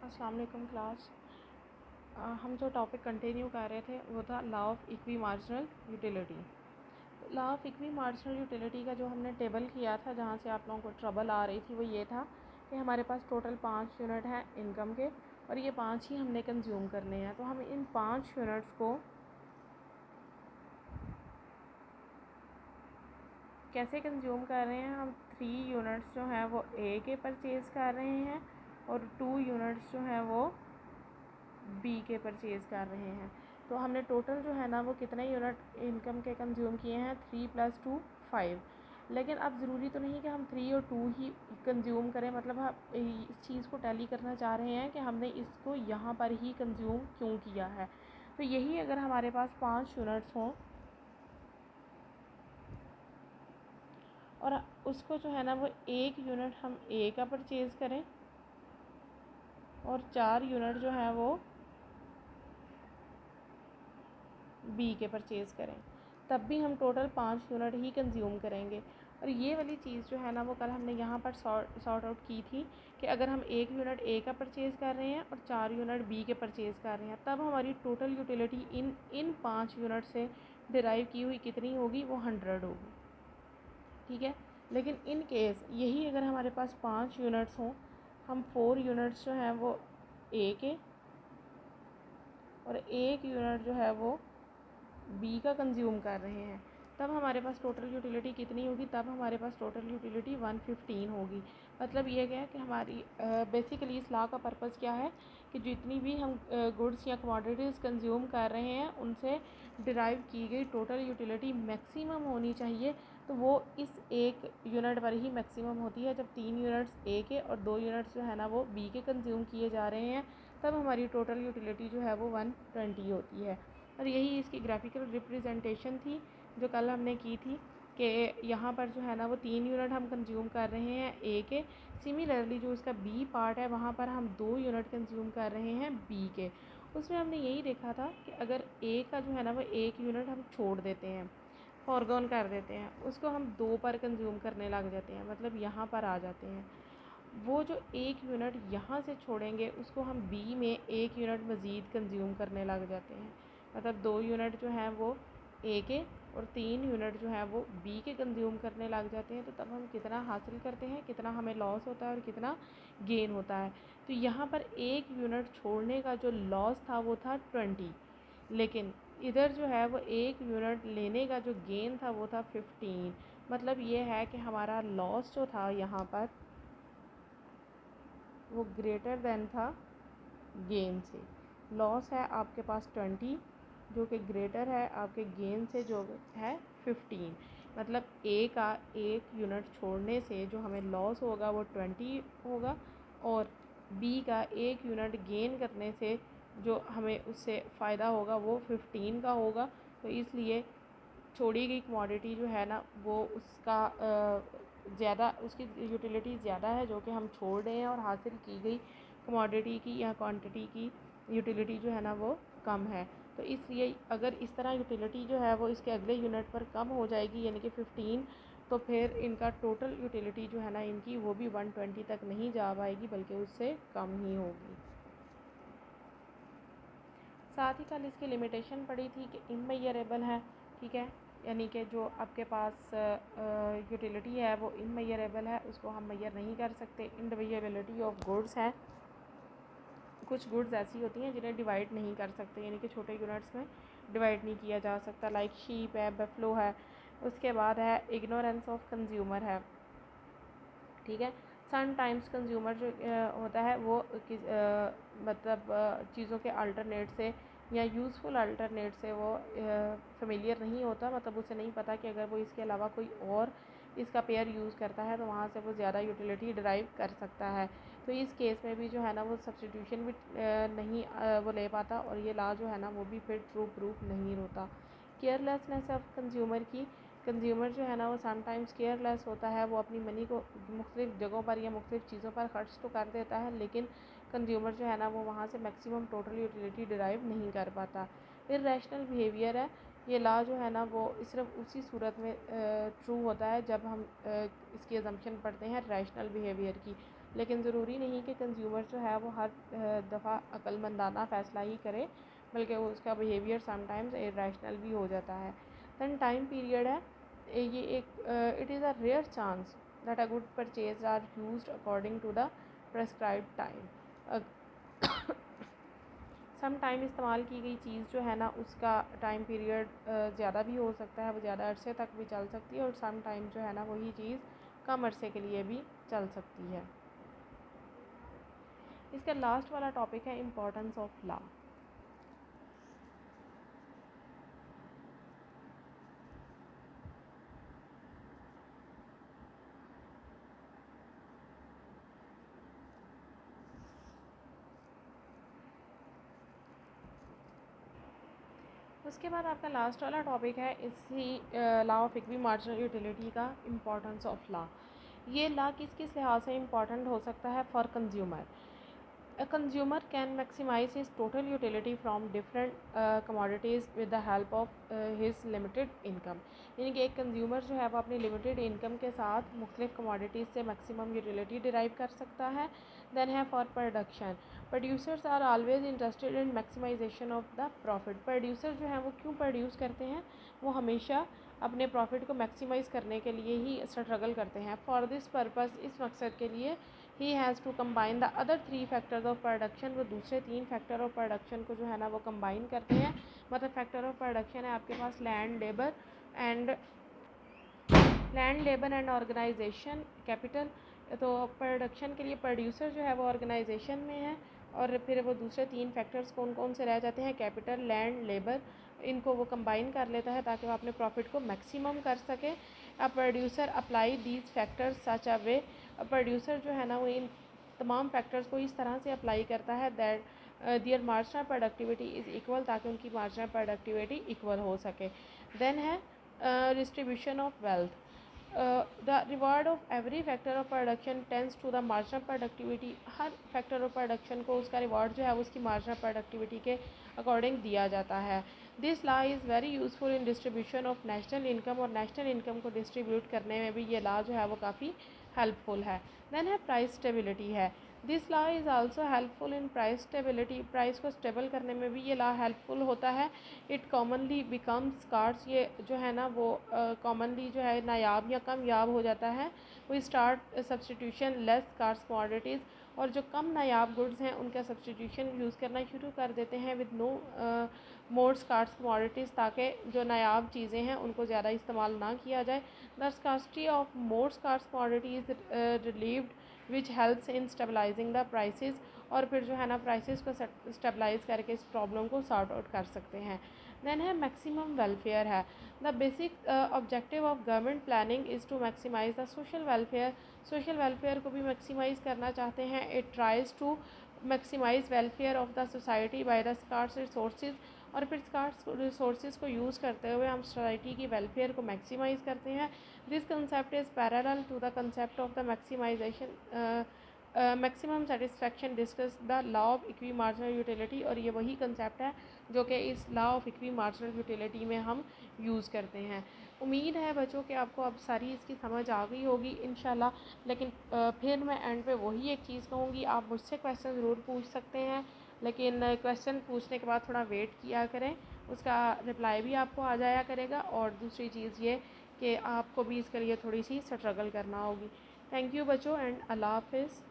अस्सलाम वालेकुम क्लास। हम जो टॉपिक कंटिन्यू कर रहे थे वो था law of equi marginal utility. Law of equi marginal utility का जो हमने टेबल किया था, जहाँ से आप लोगों को ट्रबल आ रही थी, वो ये था कि हमारे पास टोटल 5 यूनिट हैं इनकम के और ये 5 ही हमने कंज्यूम करने हैं। तो हम इन 5 यूनिट्स को कैसे कंज्यूम कर रहे हैं? हम 3 यूनिट्स जो हैं वो ए के परचेज़ कर रहे हैं और 2 यूनिट्स जो हैं वो बी के परचेज़ कर रहे हैं। तो हमने टोटल जो है ना वो कितने यूनिट इनकम के कंज्यूम किए हैं? 3 + 2 5। लेकिन अब ज़रूरी तो नहीं कि हम 3 और 2 ही कंज्यूम करें। मतलब हम इस चीज़ को टैली करना चाह रहे हैं कि हमने इसको यहाँ पर ही कंज्यूम क्यों किया है। तो यही अगर हमारे पास 5 यूनिट्स हों और उसको जो है ना वो 1 यूनिट हम ए का परचेज़ करें और 4 यूनिट जो है वो बी के परचेज़ करें, तब भी हम टोटल 5 यूनिट ही कंज्यूम करेंगे। और ये वाली चीज़ जो है ना वो कल हमने यहाँ पर सॉर्ट आउट की थी कि अगर हम 1 यूनिट ए का परचेज़ कर रहे हैं और 4 यूनिट बी के परचेज़ कर रहे हैं, तब हमारी टोटल यूटिलिटी इन 5 यूनिट से डिराइव की हुई कितनी होगी? वो 100 होगी। ठीक है। लेकिन इन केस यही अगर हमारे पास 5 यूनिट्स हों, हम 4 यूनिट्स जो हैं वो ए के और 1 यूनिट जो है वो बी का कंज्यूम कर रहे हैं, तब हमारे पास टोटल यूटिलिटी कितनी होगी? तब हमारे पास टोटल यूटिलिटी 115 होगी। मतलब ये क्या है कि हमारी बेसिकली इस लॉ का पर्पज़ क्या है कि जितनी भी हम गुड्स या कमोडिटीज़ कंज्यूम कर रहे हैं उनसे डिराइव की गई टोटल यूटिलिटी मैक्सिमम होनी चाहिए। तो वो इस एक यूनिट पर ही मैक्सिमम होती है। जब 3 यूनिट्स ए के और 2 यूनिट्स जो है ना वो बी के कंज्यूम किए जा रहे हैं, तब हमारी टोटल यूटिलिटी जो है वो 120 होती है। और यही इसकी ग्राफिकल रिप्रेजेंटेशन थी जो कल हमने की थी कि यहाँ पर जो है ना वो 3 यूनिट हम कंज्यूम कर रहे हैं ए के। सिमिलरली जो इसका बी पार्ट है वहाँ पर हम 2 यूनिट कंज्यूम कर रहे हैं बी के। उसमें हमने यही देखा था कि अगर ए का जो है ना वो 1 यूनिट हम छोड़ देते हैं, फॉरगॉन कर देते हैं, उसको हम 2 पर कंज्यूम करने लग जाते हैं, मतलब यहाँ पर आ जाते हैं। वो जो 1 यूनिट यहाँ से छोड़ेंगे उसको हम बी में 1 यूनिट मज़ीद कंज्यूम करने लग जाते हैं। मतलब 2 यूनिट जो हैं वो ए के और 3 यूनिट जो हैं वो बी के कंज्यूम करने लग जाते हैं। तो तब हम कितना हासिल करते हैं, कितना हमें लॉस होता है और कितना गेन होता है। तो यहाँ पर 1 यूनिट छोड़ने का जो लॉस था वो था 20, लेकिन इधर जो है वो 1 यूनिट लेने का जो गेन था वो था 15। मतलब ये है कि हमारा लॉस जो था यहाँ पर वो ग्रेटर देन था गेन से। लॉस है आपके पास 20 जो कि ग्रेटर है आपके गेन से जो है 15। मतलब ए का 1 यूनिट छोड़ने से जो हमें लॉस होगा वो 20 होगा और बी का 1 यूनिट गेन करने से जो हमें उससे फ़ायदा होगा वो 15 का होगा। तो इसलिए छोड़ी गई कमोडिटी जो है ना वो उसका ज़्यादा, उसकी यूटिलिटी ज़्यादा है जो कि हम छोड़ रहे हैं, और हासिल की गई कमोडिटी की या क्वांटिटी की यूटिलिटी जो है ना वो कम है। तो इसलिए अगर इस तरह यूटिलिटी जो है वो इसके अगले यूनिट पर कम हो जाएगी, यानी कि 15, तो फिर इनका टोटल यूटिलिटी जो है ना इनकी वो भी 120 तक नहीं जा पाएगी, बल्कि उससे कम ही होगी। साथ ही कल इसकी लिमिटेशन पड़ी थी कि इमेयरेबल है। ठीक है, यानी कि जो आपके पास यूटिलिटी है वो इमेयरेबल है, उसको हम मेजर नहीं कर सकते। इंडिविजुअलिटी ऑफ गुड्स है, कुछ गुड्स ऐसी होती हैं जिन्हें डिवाइड नहीं कर सकते, यानी कि छोटे यूनिट्स में डिवाइड नहीं किया जा सकता। लाइक शीप है, बफलो है। उसके बाद है इग्नोरेंस ऑफ कंज्यूमर है। ठीक है, सम टाइम्स कंज्यूमर जो होता है वो मतलब चीज़ों के अल्टरनेट से या यूज़फुल अल्टरनेट से वो फेमिलियर नहीं होता। मतलब उसे नहीं पता कि अगर वो इसके अलावा कोई और इसका पेयर यूज़ करता है तो वहाँ से वो ज़्यादा यूटिलिटी ड्राइव कर सकता है। तो इस केस में भी जो है ना वो सब्स्टिट्यूशन भी नहीं वो ले पाता, और ये लॉ जो है ना वो भी फिर ट्रू प्रूफ नहीं होता। केयरलेसनेस ऑफ कंज्यूमर की, कंज्यूमर जो है ना वो समटाइम्स केयरलेस होता है। वो अपनी मनी को मुख्तलिफ़ जगहों पर या मुख्तलिफ़ चीज़ों पर खर्च तो कर देता है, लेकिन कंज्यूमर जो है ना वो वहाँ से मैक्सिमम टोटल यूटिलिटी डिराइव नहीं कर पाता। इर्रेशनल बिहेवियर है, ये लॉ जो है ना वो सिर्फ उसी सूरत में ट्रू होता है जब हम इसकी अजम्पशन पढ़ते हैं रैशनल बिहेवियर की। लेकिन ज़रूरी नहीं कि कंज्यूमर जो है वो हर दफ़ा अक्लमंदाना फ़ैसला ही करे, बल्कि वो उसका बिहेवियर समटाइम्स इरेशनल भी हो जाता है। दैन टाइम पीरियड है, ये एक it is a rare chance that a good purchase are used according to the prescribed time. Some time इस्तेमाल की गई चीज़ जो है ना उसका टाइम पीरियड ज़्यादा भी हो सकता है, वो ज़्यादा अरसे तक भी चल सकती है, और सम टाइम जो है ना वही चीज़ कम अरसे के लिए भी चल सकती है। इसका लास्ट वाला टॉपिक है इम्पोर्टेंस ऑफ लॉ। उसके बाद आपका लास्ट वाला टॉपिक है इसी law of equi marginal utility का, इम्पोर्टेंस ऑफ लॉ। ये लॉ किस किस लिहाज से इम्पॉर्टेंट हो सकता है for consumer. A consumer can maximize his total utility from different commodities with the help of his limited income। यानी कि एक कंज्यूमर जो है वो अपनी लिमिटेड इनकम के साथ मुख्तलिफ कमोडिटीज़ से मैक्सिमम यूटिलिटी डिराइव कर सकता है। देन है for production, producers are always interested in maximisation of the profit. Producer जो है वो क्यों प्रोड्यूस करते हैं, वो हमेशा अपने प्रॉफिट को मैक्सिमाइज़ करने के लिए ही स्ट्रगल करते हैं। फॉर दिस पर्पज़, इस मकसद के लिए ही has to combine the other 3 factors of production. वो दूसरे 3 फैक्टर ऑफ प्रोडक्शन को जो है ना वो कम्बाइन करते हैं। मतलब फैक्टर ऑफ प्रोडक्शन है आपके पास land labour and organisation capital. तो प्रोडक्शन के लिए प्रोड्यूसर जो है वो ऑर्गेनाइजेशन में है, और फिर वो दूसरे 3 फैक्टर्स कौन कौन से रह जाते हैं, कैपिटल, लैंड, लेबर, इनको वो कंबाइन कर लेता है ताकि वो अपने प्रॉफिट को मैक्सिमम कर सके। A producer apply these factors such a way, producer जो है ना वो इन तमाम फैक्टर्स को इस तरह से अप्लाई करता है that their marginal productivity is equal, ताकि उनकी मार्जिनल प्रोडक्टिविटी इक्वल हो सके। देन है distribution of wealth. The reward of every factor of production tends to the marginal productivity. हर फैक्टर ऑफ प्रोडक्शन को उसका रिवार्ड जो है वो उसकी मार्जिनल प्रोडक्टिविटी के अकॉर्डिंग दिया जाता है। This law is very useful in distribution of national income, और नेशनल इनकम को डिस्ट्रीब्यूट करने में भी ये लॉ जो है वो काफ़ी हेल्पफुल है। देन है प्राइस स्टेबिलिटी है। This law is also helpful in price stability. Price को स्टेबल करने में भी ये लॉ हेल्पफुल होता है। इट कॉमनली बिकम्स स्कार्स, ये जो है ना वो कॉमनली जो है नायाब या कम याब हो जाता है। We start substitution less scarce commodities, और जो कम नायाब गुड्स हैं उनका सब्सटीट्यूशन यूज़ करना शुरू कर देते हैं with no more scarce commodities, ताकि जो नायाब चीज़ें हैं उनको ज़्यादा इस्तेमाल ना किया जाए। The scarcity of more scarce commodities relieved which helps in stabilising the prices, और फिर जो है ना प्राइसेस को स्टेबलाइज करके इस प्रॉब्लम को सॉर्ट आउट कर सकते हैं। देन है मैक्सिमम वेलफेयर है। The basic objective of government planning is to maximise the social welfare. Social welfare को भी मैक्सिमाइज़ करना चाहते हैं। It tries to maximise welfare of the society by the scarce resources, और फिर स्कार्स रिसोर्सेज को use करते हुए हम सोसाइटी की वेलफेयर को मैक्सिमाइज़ करते हैं। This concept is parallel to the concept of the maximisation maximum satisfaction discuss the law of equi marginal utility, और ये वही कंसेप्ट है जो कि इस law of equi marginal utility में हम यूज़ करते हैं। उम्मीद है बच्चों कि आपको अब सारी इसकी समझ आ गई होगी इंशाल्लाह। लेकिन फिर मैं एंड पे वही एक चीज़ कहूँगी, आप मुझसे क्वेश्चन ज़रूर पूछ सकते हैं, लेकिन क्वेश्चन पूछने के बाद थोड़ा वेट किया करें, उसका रिप्लाई भी आपको आ जाया करेगा। और दूसरी चीज़ ये कि आपको भी इसके लिए थोड़ी सी स्ट्रगल करना होगी। थैंक यू बच्चों, एंड अल्लाह हाफ़िज़।